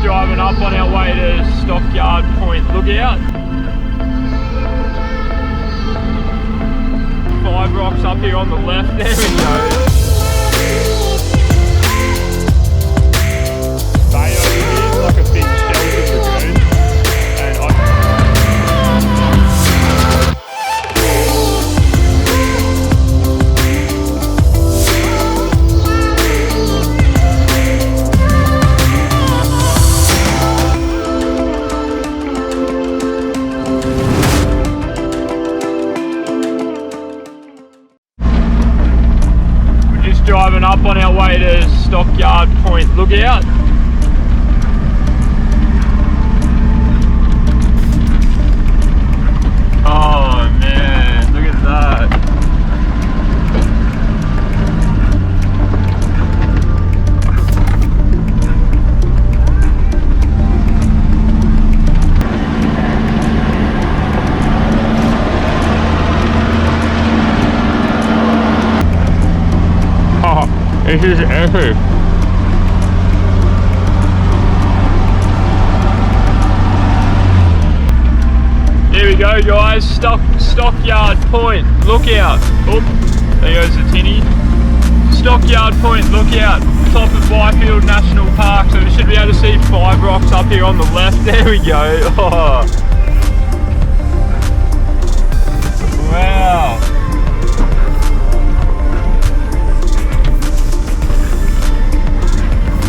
driving up on our way to Stockyard Point Lookout. 5 rocks up here on the left, there we go. Bay over here is like a big sheltered lagoon, and driving up on our way to Stockyard Point Lookout. Oh man, look at that. This is epic. Here we go guys, Stockyard Point Lookout. Oop, there goes the tinny. Stockyard Point Lookout, top of Byfield National Park, so we should be able to see 5 rocks up here on the left. There we go. Oh. Wow.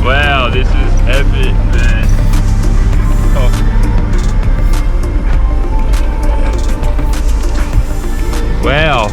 Wow, this is epic, man. Oh. Wow.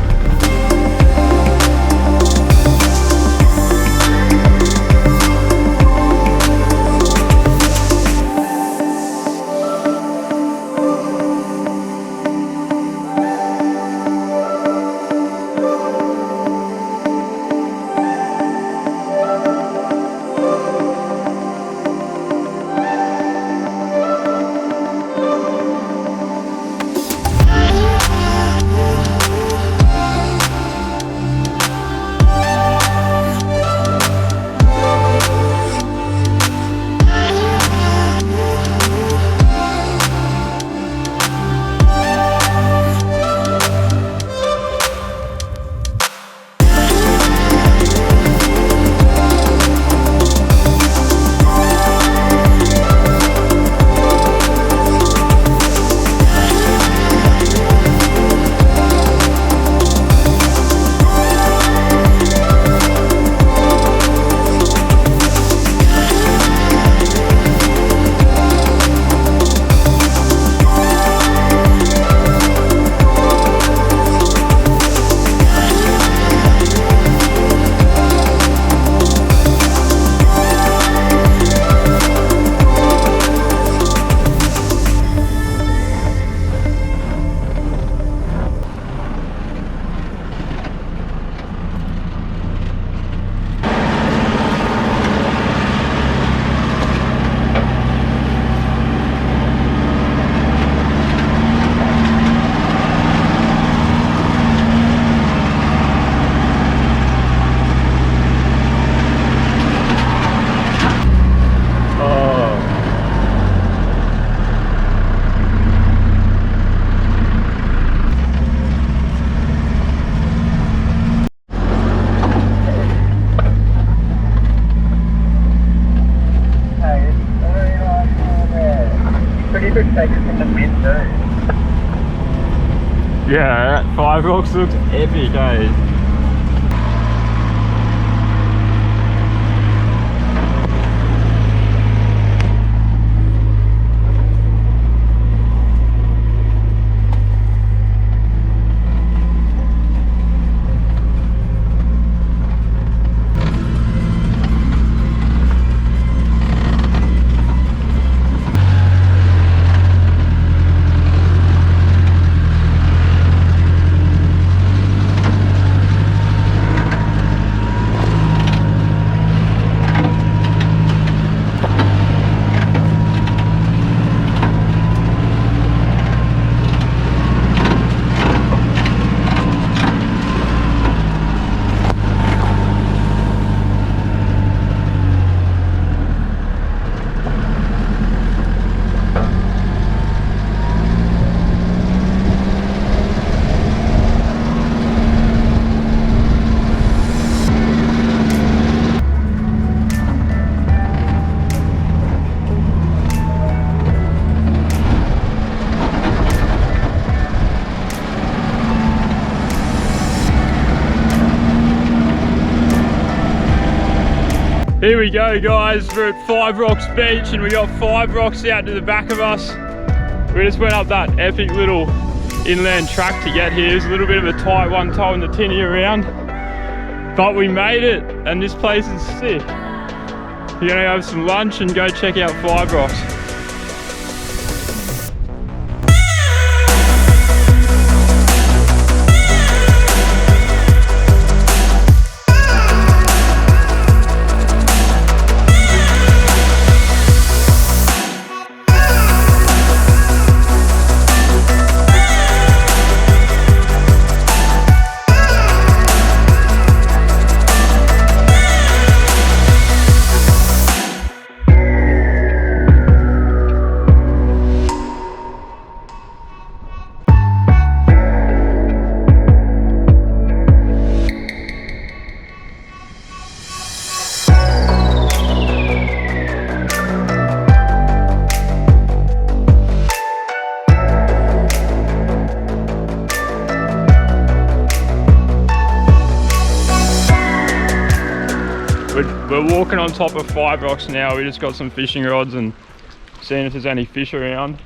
Yeah, that 5 rocks looks epic, eh? Here we go guys, we're at Five Rocks Beach and we got 5 rocks out to the back of us. We just went up that epic little inland track to get here. It was a little bit of a tight one towing the tinny around, but we made it and this place is sick. We're gonna have some lunch and go check out Five Rocks. We're walking on top of Five Rocks now. We just got some fishing rods and seeing if there's any fish around.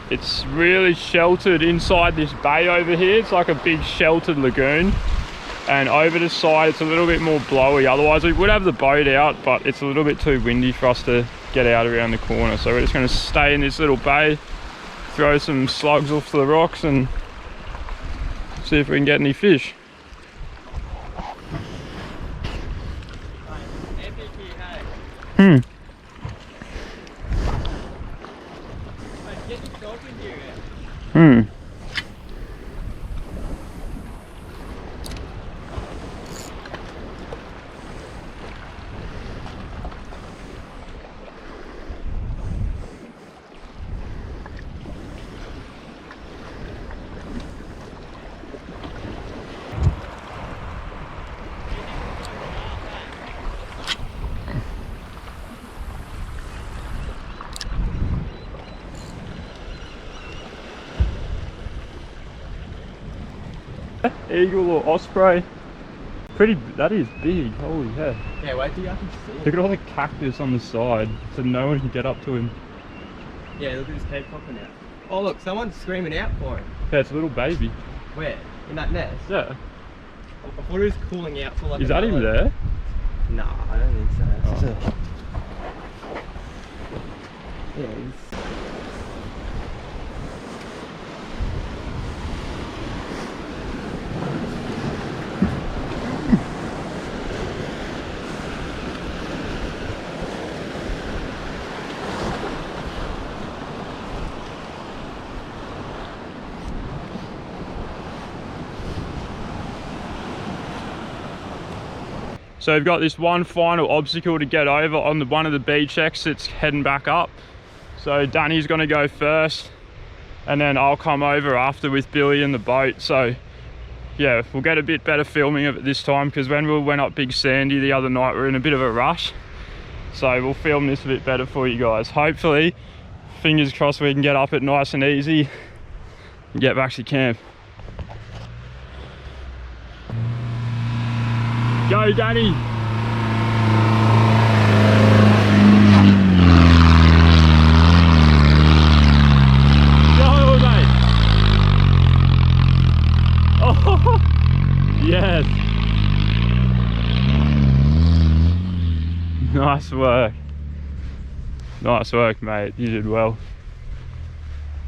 It's really sheltered inside this bay over here. It's like a big sheltered lagoon. And over the side it's a little bit more blowy. Otherwise we would have the boat out, but it's a little bit too windy for us to get out around the corner. So we're just going to stay in this little bay, throw some slugs off the rocks and see if we can get any fish. Eagle or osprey. Pretty, that is big, holy heck. Yeah, wait till you actually see it. Look at all the cactus on the side, so no one can get up to him. Yeah, look at his head popping out. Oh look, someone's screaming out for him. Yeah, it's a little baby. Where? In that nest? Yeah. I thought he was calling out for like Is that him there? Nah, I don't think so. Oh. Yeah, he's... So we've got this one final obstacle to get over on one of the beach exits heading back up. So Danny's gonna go first and then I'll come over after with Billy in the boat. So yeah, we'll get a bit better filming of it this time because when we went up Big Sandy the other night, we were in a bit of a rush. So we'll film this a bit better for you guys. Hopefully, fingers crossed, we can get up it nice and easy and get back to camp. Go, Danny! Go, mate! Oh, yes! Nice work. Nice work, mate. You did well.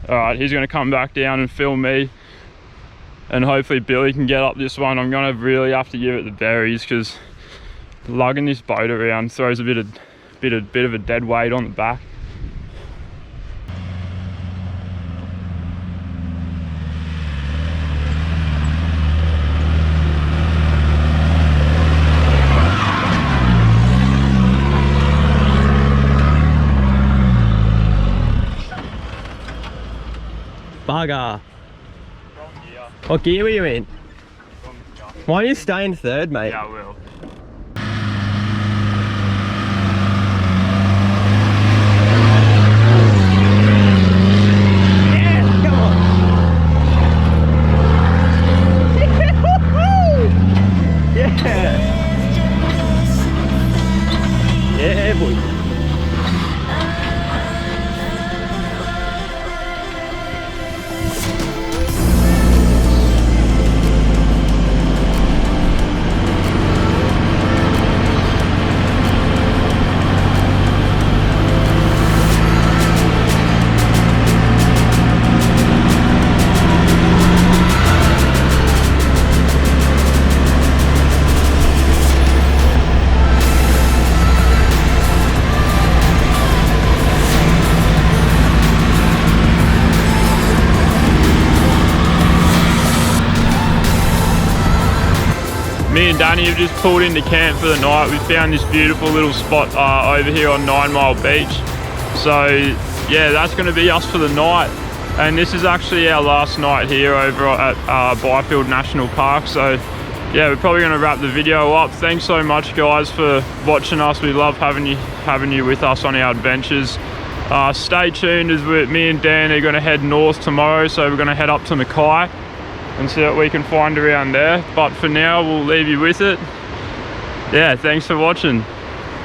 Alright, he's going to come back down and film me. And hopefully Billy can get up this one. I'm gonna really have to give it the berries because lugging this boat around throws a bit of a dead weight on the back. Bugger. What gear were you in? Why don't you stay in third, mate? Yeah, I will. Danny have just pulled into camp for the night. We found this beautiful little spot over here on 9 Mile Beach. So yeah, that's going to be us for the night. And this is actually our last night here over at Byfield National Park. So yeah, we're probably going to wrap the video up. Thanks so much guys for watching us. We love having you with us on our adventures. Stay tuned as me and Dan are going to head north tomorrow. So we're going to head up to Mackay and see what we can find around there. But for now, we'll leave you with it. Yeah, thanks for watching.